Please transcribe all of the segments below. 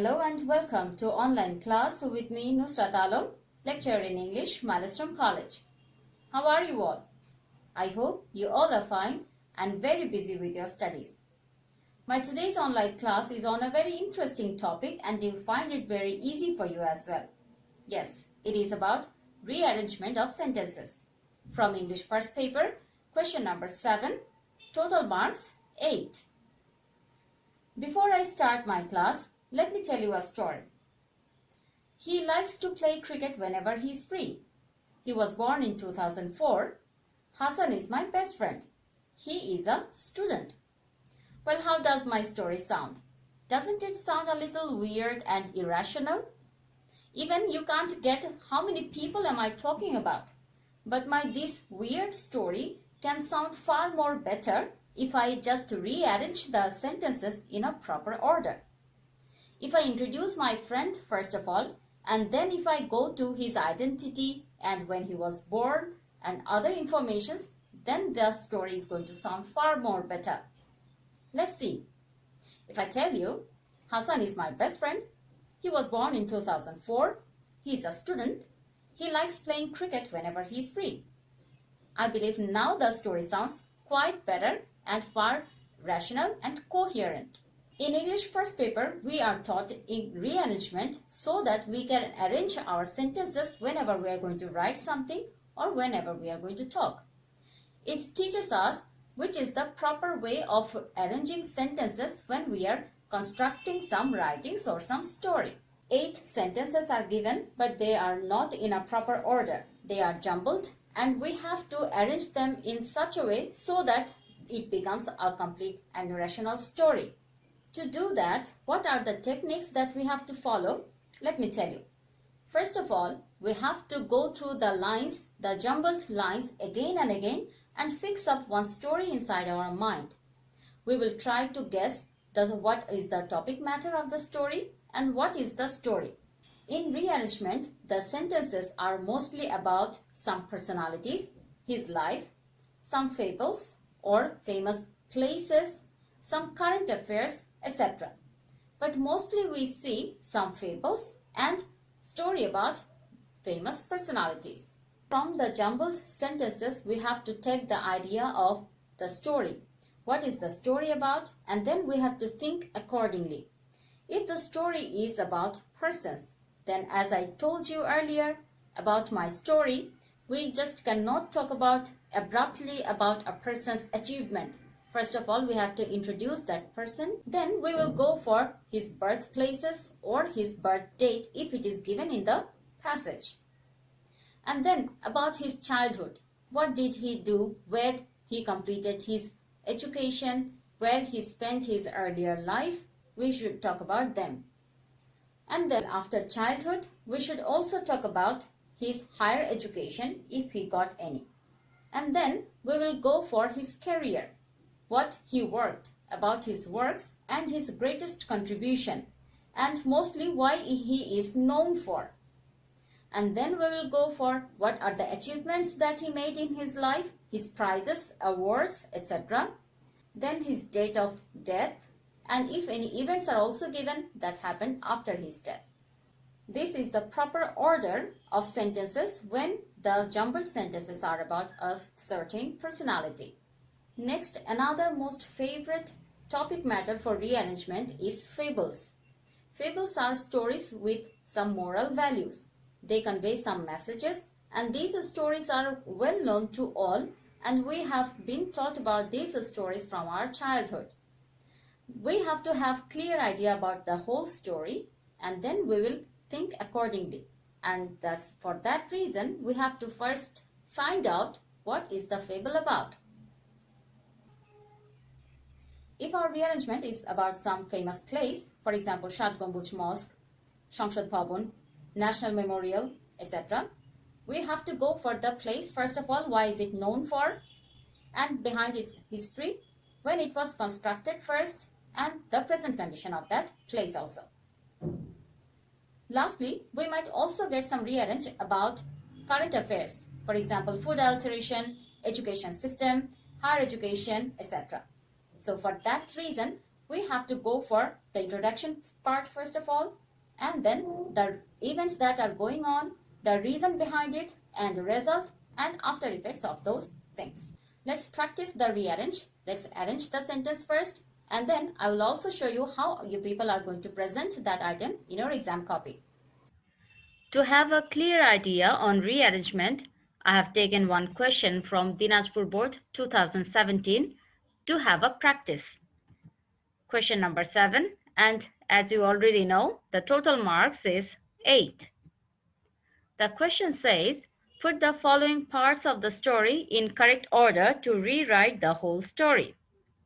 Hello and welcome to online class with me Nusrat lecturer in English, Milestone College. How are you all? I hope you all are fine and very busy with your studies. My today's online class is on a very interesting topic and you find it very easy for you as well. Yes, it is about rearrangement of sentences. From English first paper, question number 7, total marks 8. Before I start my class, let me tell you a story. He likes to play cricket whenever he is free. He was born in 2004. Hassan is my best friend. He is a student. Well, how does my story sound? Doesn't it sound a little weird and irrational? Even you can't get how many people am I talking about. But this weird story can sound far more better if I just rearrange the sentences in a proper order. If I introduce my friend first of all, and then if I go to his identity and when he was born and other informations, then the story is going to sound far more better. Let's see. If I tell you, Hassan is my best friend, he was born in 2004, he is a student, he likes playing cricket whenever he is free. I believe now the story sounds quite better and far rational and coherent. In English first paper, we are taught in rearrangement so that we can arrange our sentences whenever we are going to write something or whenever we are going to talk. It teaches us which is the proper way of arranging sentences when we are constructing some writings or some story. 8 sentences are given, but they are not in a proper order. They are jumbled and we have to arrange them in such a way so that it becomes a complete and rational story. To do that, what are the techniques that we have to follow? Let me tell you. First of all, we have to go through the lines, the jumbled lines again and again and fix up one story inside our mind. We will try to guess what is the topic matter of the story and what is the story. In rearrangement, the sentences are mostly about some personalities, his life, some fables or famous places, some current affairs, etc. But mostly we see some fables and story about famous personalities. From the jumbled sentences, we have to take the idea of the story. What is the story about? And then we have to think accordingly. If the story is about persons, then as I told you earlier about my story, we just cannot talk abruptly about a person's achievement. First of all, we have to introduce that person. Then we will go for his birthplaces or his birth date if it is given in the passage. And then about his childhood. What did he do? Where he completed his education? Where he spent his earlier life? We should talk about them. And then after childhood, we should also talk about his higher education if he got any. And then we will go for his career. What he worked, about his works and his greatest contribution, and mostly why he is known for. And then we will go for what are the achievements that he made in his life, his prizes, awards, etc. Then his date of death, and if any events are also given that happened after his death. This is the proper order of sentences when the jumbled sentences are about a certain personality. Next, another most favorite topic matter for rearrangement is fables. Fables are stories with some moral values. They convey some messages and these stories are well known to all and we have been taught about these stories from our childhood. We have to have clear idea about the whole story and then we will think accordingly. And that's for that reason we have to first find out what is the fable about. If our rearrangement is about some famous place, for example, Shat Gambuj Mosque, Sangshad Bhavan, National Memorial, etc., we have to go for the place first of all, why is it known for, and behind its history, when it was constructed first, and the present condition of that place also. Lastly, we might also get some rearrange about current affairs, for example, food alteration, education system, higher education, etc. So for that reason, we have to go for the introduction part first of all, and then the events that are going on, the reason behind it, and the result and after effects of those things. Let's practice the rearrange. Let's arrange the sentence first, and then I will also show you how you people are going to present that item in your exam copy. To have a clear idea on rearrangement, I have taken one question from Dinajpur Board 2017 to have a practice. Question number 7, and as you already know, the total marks is 8. The question says, put the following parts of the story in correct order to rewrite the whole story.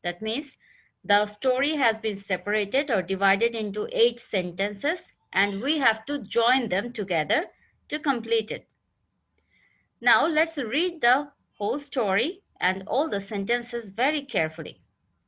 That means the story has been separated or divided into 8 sentences, and we have to join them together to complete it. Now let's read the whole story and all the sentences very carefully.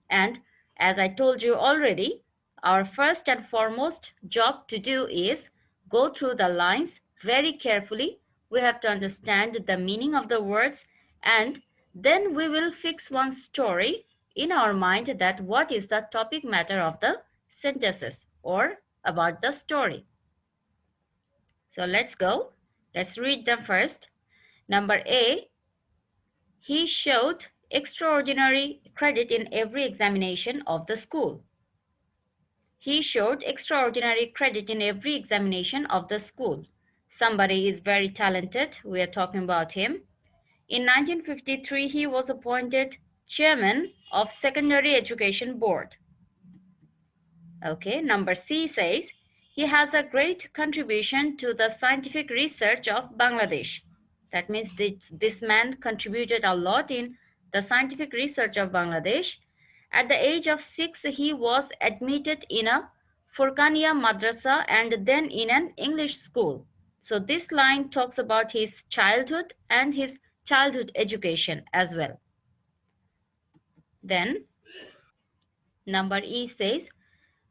And as I told you already, our first and foremost job to do is go through the lines very carefully. We have to understand the meaning of the words, and then we will fix one story in our mind that what is the topic matter of the sentences or about the story. So let's go. Let's read them first. Number A, he showed extraordinary credit in every examination of the school. He showed extraordinary credit in every examination of the school. Somebody is very talented. We are talking about him. In 1953, he was appointed chairman of Secondary Education Board. Okay, number C says, he has a great contribution to the scientific research of Bangladesh. That means this man contributed a lot in the scientific research of Bangladesh. At the age of 6, he was admitted in a Furqaniya madrasa and then in an English school. So this line talks about his childhood and his childhood education as well. Then number E says,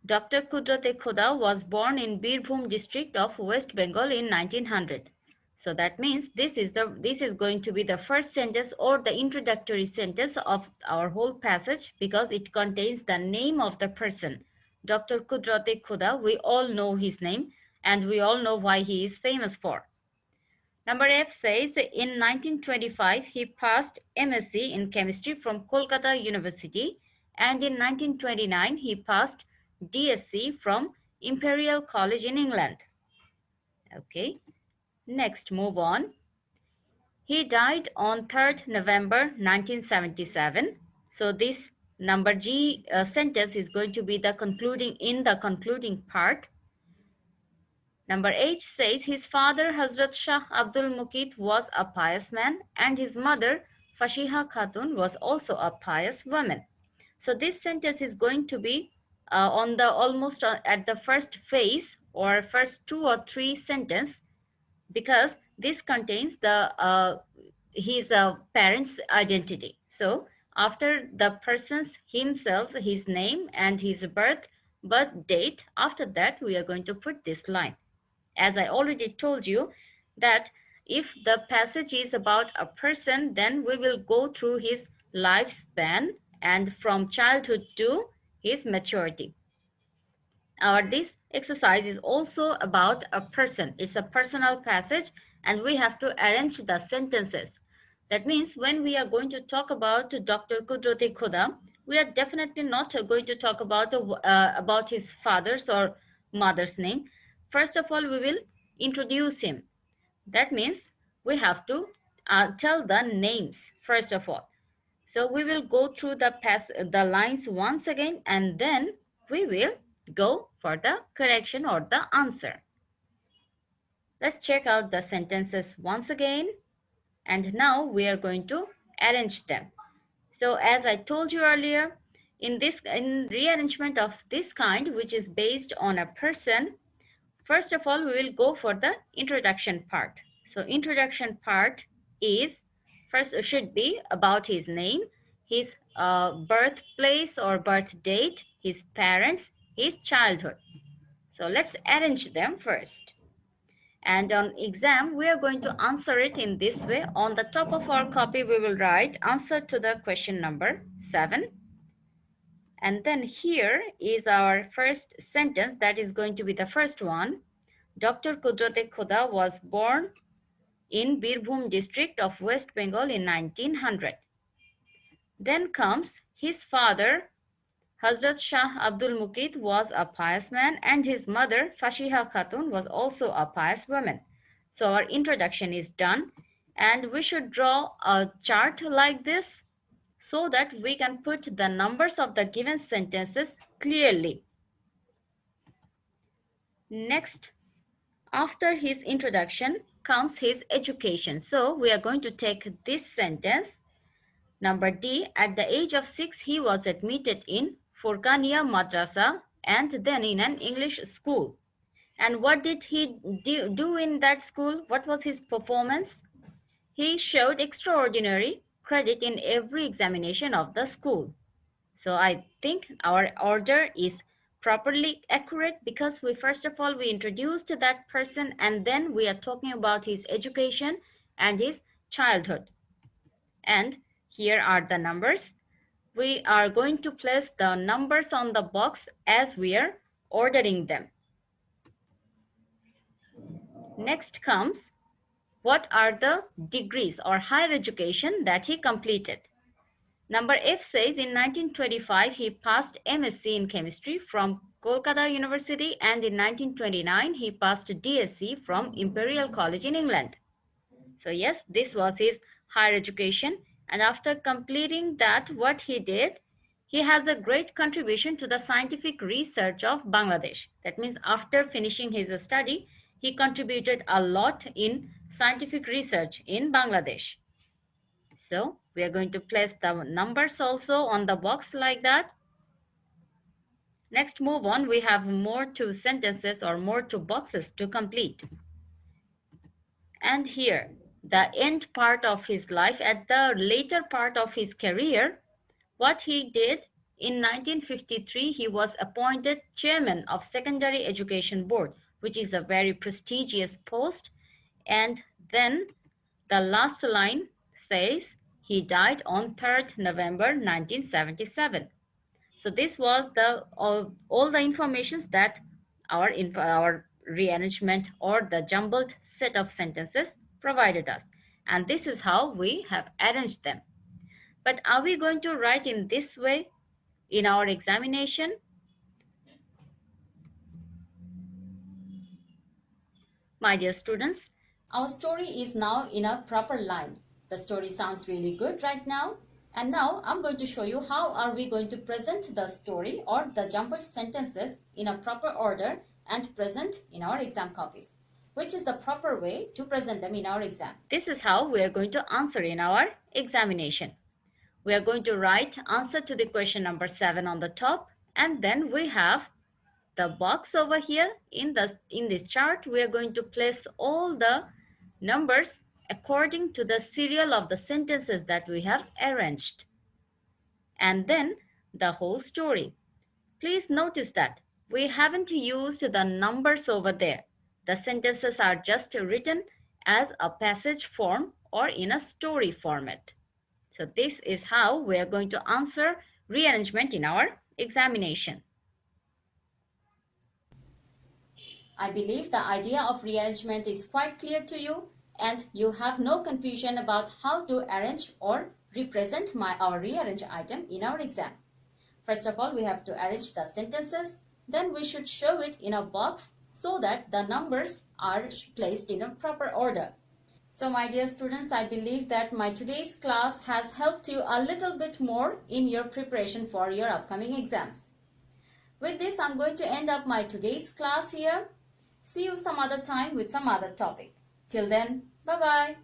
Dr. Kudrate Khuda was born in Birbhum district of West Bengal in 1900. So that means this is going to be the first sentence or the introductory sentence of our whole passage because it contains the name of the person. Dr. Kudrate Khuda, we all know his name and we all know why he is famous for. Number F says, in 1925, he passed MSc in chemistry from Kolkata University, and in 1929, he passed DSc from Imperial College in England. Okay, next, move on. He died on 3rd November 1977. So this number G sentence is going to be the concluding part. Number H says his father Hazrat Shah Abdul Muqit was a pious man and his mother Fashiha Khatun was also a pious woman. So this sentence is going to be on the almost at the first phase or first 2 or 3 sentence because this contains the his parents' identity. So after the person's himself, his name and his birth date, after that we are going to put this line. As I already told you that if the passage is about a person, then we will go through his lifespan and from childhood to his maturity. This exercise is also about a person. It's a personal passage and we have to arrange the sentences. That means when we are going to talk about Dr. Kudrati Khuda, we are definitely not going to talk about his father's or mother's name. First of all, we will introduce him. That means we have to tell the names first of all. So we will go through the lines once again and then we will go for the correction or the answer. Let's check out the sentences once again and now we are going to arrange them. So as I told you earlier, in rearrangement of this kind, which is based on a person, first of all, we will go for the introduction part. So introduction part is first should be about his name, his birthplace or birth date, his parents, his childhood. So let's arrange them first. And on exam, we are going to answer it in this way. On the top of our copy, we will write answer to the question number 7. And then here is our first sentence, that is going to be the first one. Dr. Kudrate Khuda was born in Birbhum district of West Bengal in 1900. Then comes his father, Hazrat Shah Abdul Muqid, was a pious man, and his mother, Fashiha Khatun, was also a pious woman. So our introduction is done, and we should draw a chart like this so that we can put the numbers of the given sentences clearly. Next, after his introduction comes his education. So we are going to take this sentence. Number D, at the age of 6, he was admitted in Furqaniya Madrasa and then in an English school. And what did he do in that school? What was his performance? He showed extraordinary credit in every examination of the school. So I think our order is properly accurate because first of all we introduced that person and then we are talking about his education and his childhood. And here are the numbers. We are going to place the numbers on the box as we are ordering them. Next comes, what are the degrees or higher education that he completed? Number F says in 1925 he passed MSc in chemistry from Kolkata University, and in 1929 he passed DSc from Imperial College in England. So yes, this was his higher education, and after completing that, what he did, he has a great contribution to the scientific research of Bangladesh. That means after finishing his study, he contributed a lot in scientific research in Bangladesh. So we are going to place the numbers also on the box like that. Next, move on. We have more two sentences or more two boxes to complete. And here, the end part of his life, at the later part of his career, what he did in 1953, he was appointed chairman of Secondary Education Board, which is a very prestigious post. And then the last line says he died on 3rd November 1977. So this was the all the informations that our rearrangement or the jumbled set of sentences provided us. And this is how we have arranged them. But are we going to write in this way in our examination? My dear students, our story is now in a proper line. The story sounds really good right now. And now I'm going to show you how are we going to present the story or the jumbled sentences in a proper order and present in our exam copies. Which is the proper way to present them in our exam. This is how we are going to answer in our examination. We are going to write answer to the question number 7 on the top, and then we have the box over here. In this chart, we are going to place all the numbers according to the serial of the sentences that we have arranged. And then the whole story. Please notice that we haven't used the numbers over there. The sentences are just written as a passage form or in a story format. So this is how we are going to answer rearrangement in our examination. I believe the idea of rearrangement is quite clear to you and you have no confusion about how to arrange or represent our rearrange item in our exam. First of all, we have to arrange the sentences. Then we should show it in a box so that the numbers are placed in a proper order. So my dear students, I believe that my today's class has helped you a little bit more in your preparation for your upcoming exams. With this, I'm going to end up my today's class here. See you some other time with some other topic. Till then, bye-bye.